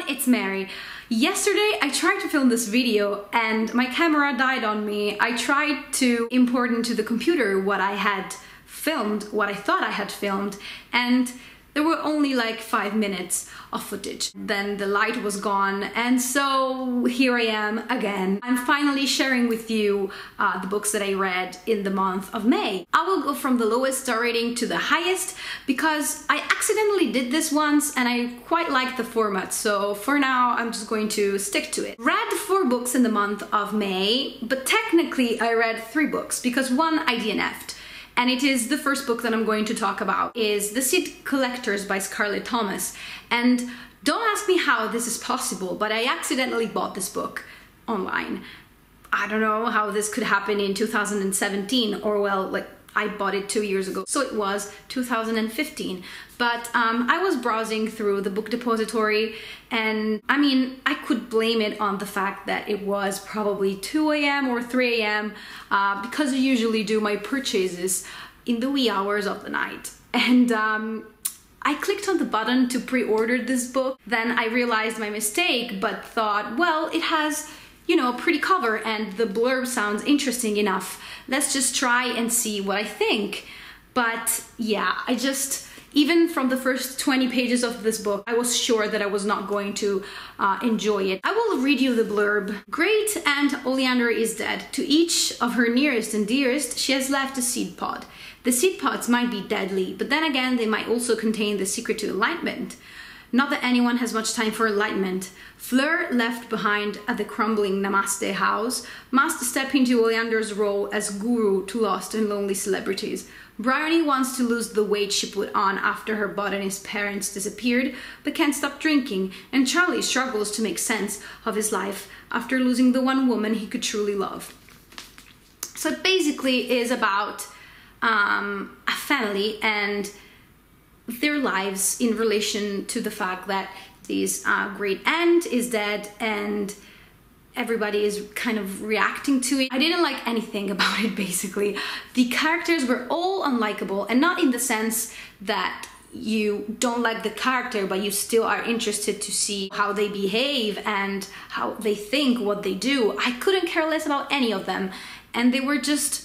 it's Mary. Yesterday I tried to film this video and my camera died on me. I tried to import into the computer what I had filmed, what I thought I had filmed, and there were only like 5 minutes of footage. Then the light was gone, and so here I am again. I'm finally sharing with you the books that I read in the month of May. I will go from the lowest star rating to the highest because I accidentally did this once and I quite like the format, so for now I'm just going to stick to it. Read 4 books in the month of May, but technically I read 3 books because one I DNF'd. And it is the first book that I'm going to talk about, is The Seed Collectors by Scarlett Thomas. And don't ask me how this is possible, but I accidentally bought this book online. I don't know how this could happen in 2017, or well, like I bought it 2 years ago, so it was 2015. But I was browsing through the book depository, and I mean, I could blame it on the fact that it was probably 2 a.m. or 3 a.m. Because I usually do my purchases in the wee hours of the night. And I clicked on the button to pre-order this book. Then I realized my mistake, but thought, well, it has, you know, a pretty cover and the blurb sounds interesting enough. Let's just try and see what I think. But yeah, even from the first 20 pages of this book, I was sure that I was not going to enjoy it. I will read you the blurb. Great Aunt Oleander is dead. To each of her nearest and dearest, she has left a seed pod. The seed pods might be deadly, but then again, they might also contain the secret to enlightenment. Not that anyone has much time for enlightenment. Fleur, left behind at the crumbling Namaste house, must step into Oleander's role as guru to lost and lonely celebrities. Bryony wants to lose the weight she put on after her botanist parents disappeared, but can't stop drinking, and Charlie struggles to make sense of his life after losing the one woman he could truly love. So it basically is about a family and their lives in relation to the fact that this great aunt is dead and everybody is kind of reacting to it. I didn't like anything about it, basically. The characters were all unlikable, and not in the sense that you don't like the character, but you still are interested to see how they behave and how they think, what they do. I couldn't care less about any of them, and they were just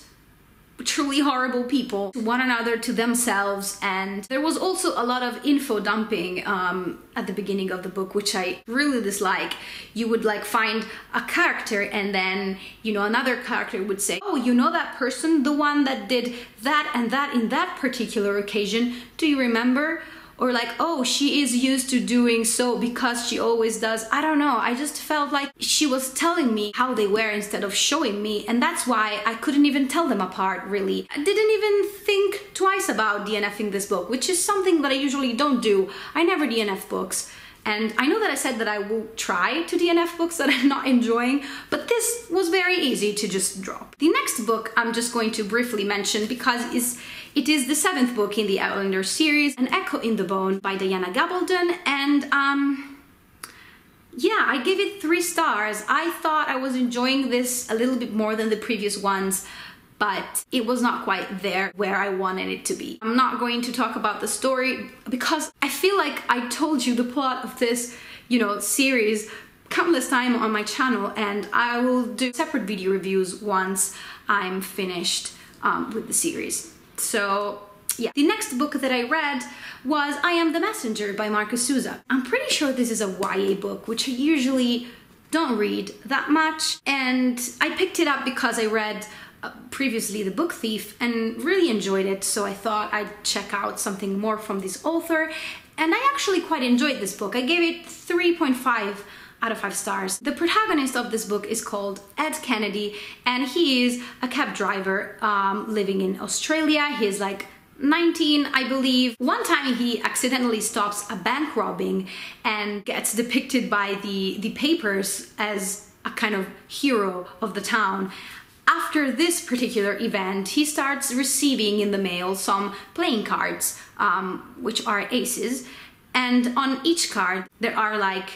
truly horrible people to one another, to themselves. And there was also a lot of info dumping at the beginning of the book, which I really dislike. You would like find a character and then, you know, another character would say, oh, you know that person, the one that did that and that in that particular occasion, do you remember? Or like, oh, she is used to doing so because she always does. I don't know, I just felt like she was telling me how they were instead of showing me, and that's why I couldn't even tell them apart, really. I didn't even think twice about DNFing this book, which is something that I usually don't do. I never DNF books. And I know that I said that I will try to DNF books that I'm not enjoying, but this was very easy to just drop. The next book I'm just going to briefly mention because it is the 7th book in the Outlander series, An Echo in the Bone by Diana Gabaldon, and yeah, I gave it 3 stars. I thought I was enjoying this a little bit more than the previous ones, but it was not quite there where I wanted it to be. I'm not going to talk about the story because I feel like I told you the plot of this, you know, series countless times on my channel, and I will do separate video reviews once I'm finished with the series. So yeah, the next book that I read was I Am the Messenger by Markus Zusak. I'm pretty sure this is a YA book, which I usually don't read that much, and I picked it up because I read previously The Book Thief and really enjoyed it, so I thought I'd check out something more from this author, and I actually quite enjoyed this book. I gave it 3.5 out of 5 stars. The protagonist of this book is called Ed Kennedy, and he is a cab driver living in Australia. He's like 19, I believe. One time he accidentally stops a bank robbing and gets depicted by the papers as a kind of hero of the town. After this particular event, he starts receiving in the mail some playing cards, which are aces, and on each card there are like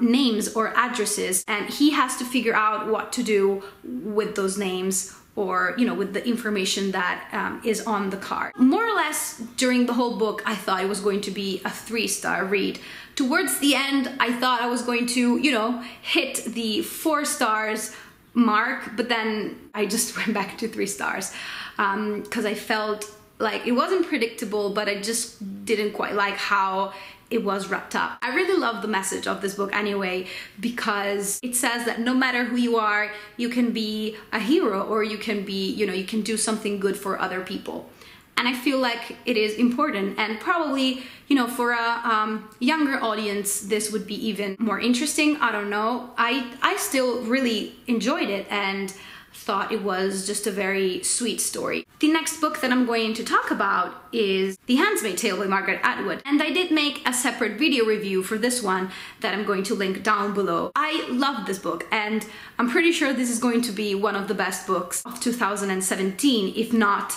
names or addresses, and he has to figure out what to do with those names, or, you know, with the information that is on the card. More or less, during the whole book, I thought it was going to be a 3-star read, Towards the end, I thought I was going to, you know, hit the 4 stars mark, but then I just went back to 3 stars because I felt like it wasn't predictable, but I just didn't quite like how it was wrapped up. I really love the message of this book anyway, because it says that no matter who you are, you can be a hero, or you can be, you know, you can do something good for other people. And I feel like it is important, and probably, you know, for a younger audience, this would be even more interesting. I don't know. I still really enjoyed it and thought it was just a very sweet story. The next book that I'm going to talk about is The Handmaid's Tale by Margaret Atwood, and I did make a separate video review for this one that I'm going to link down below. I love this book, and I'm pretty sure this is going to be one of the best books of 2017, if not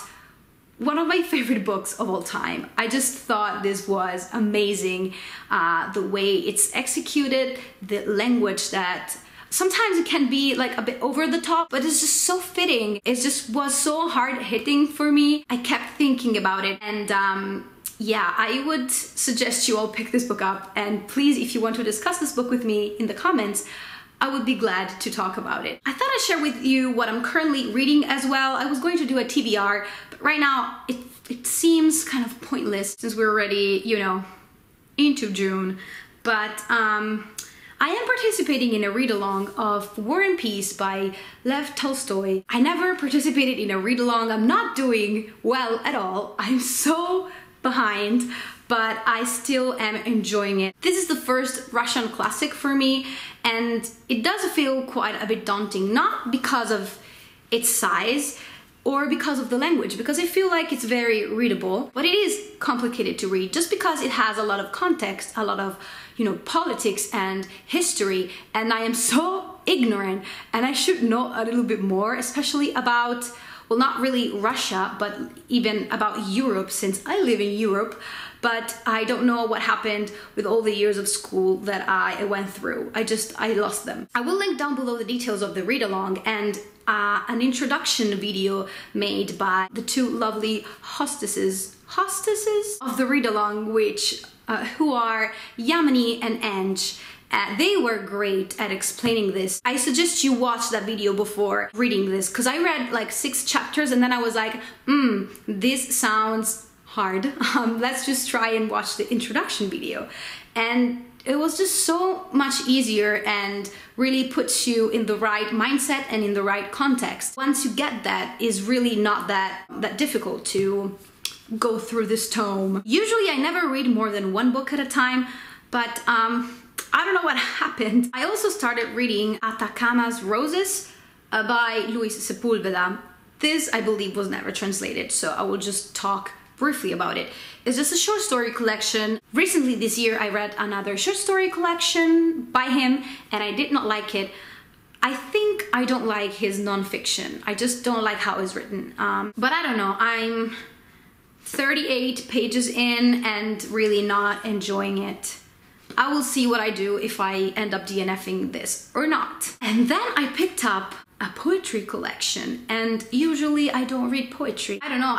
one of my favorite books of all time. I just thought this was amazing. The way it's executed, the language that sometimes it can be like a bit over the top, but it's just so fitting. It just was so hard hitting for me. I kept thinking about it, and yeah, I would suggest you all pick this book up, and please, if you want to discuss this book with me in the comments, I would be glad to talk about it. I thought I'd share with you what I'm currently reading as well. I was going to do a TBR, but right now it seems kind of pointless since we're already, you know, into June. But I am participating in a read-along of War and Peace by Lev Tolstoy. I never participated in a read-along. I'm not doing well at all. I'm so behind, but I still am enjoying it. This is the first Russian classic for me, and it does feel quite a bit daunting, not because of its size or because of the language, because I feel like it's very readable, but it is complicated to read just because it has a lot of context, a lot of, you know, politics and history, and I am so ignorant, and I should know a little bit more, especially about, well, not really Russia, but even about Europe, since I live in Europe, but I don't know what happened with all the years of school that I went through. I lost them. I will link down below the details of the read-along and an introduction video made by the 2 lovely hostesses of the read-along, which who are Yamini and Ange. They were great at explaining this. I suggest you watch that video before reading this, because I read like 6 chapters and then I was like, this sounds hard. Let's just try and watch the introduction video. And it was just so much easier and really puts you in the right mindset and in the right context. Once you get that, it's really not that difficult to go through this tome. Usually I never read more than 1 book at a time, but I don't know what happened. I also started reading Acamas Roses by Sepúlveda. This, I believe, was never translated, so I will just talk briefly about it. It's just a short story collection. Recently this year I read another short story collection by him, and I did not like it. I think I don't like his non-fiction. I just don't like how it's written. But I don't know, I'm 38 pages in and really not enjoying it. I will see what I do if I end up DNFing this or not. And then I picked up a poetry collection, and usually I don't read poetry. I don't know,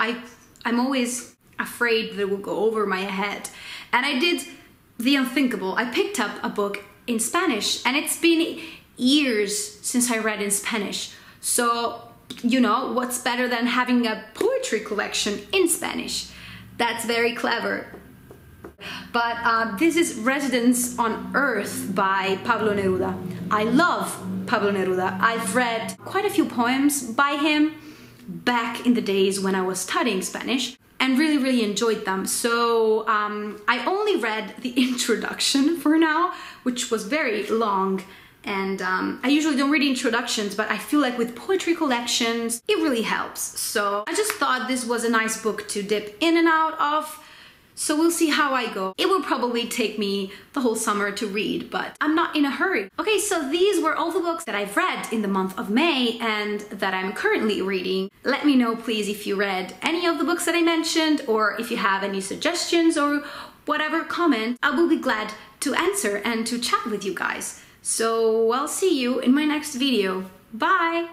I'm always afraid that it will go over my head. And I did the unthinkable. I picked up a book in Spanish, and it's been years since I read in Spanish. So, you know, what's better than having a poetry collection in Spanish? That's very clever. But this is Residence on Earth by Pablo Neruda. I love Pablo Neruda. I've read quite a few poems by him back in the days when I was studying Spanish and really enjoyed them. So I only read the introduction for now, which was very long. And I usually don't read introductions, but I feel like with poetry collections, it really helps. So I just thought this was a nice book to dip in and out of. So we'll see how I go. It will probably take me the whole summer to read, but I'm not in a hurry. Okay, so these were all the books that I've read in the month of May and that I'm currently reading. Let me know, please, if you read any of the books that I mentioned, or if you have any suggestions or whatever comment. I will be glad to answer and to chat with you guys. So I'll see you in my next video. Bye!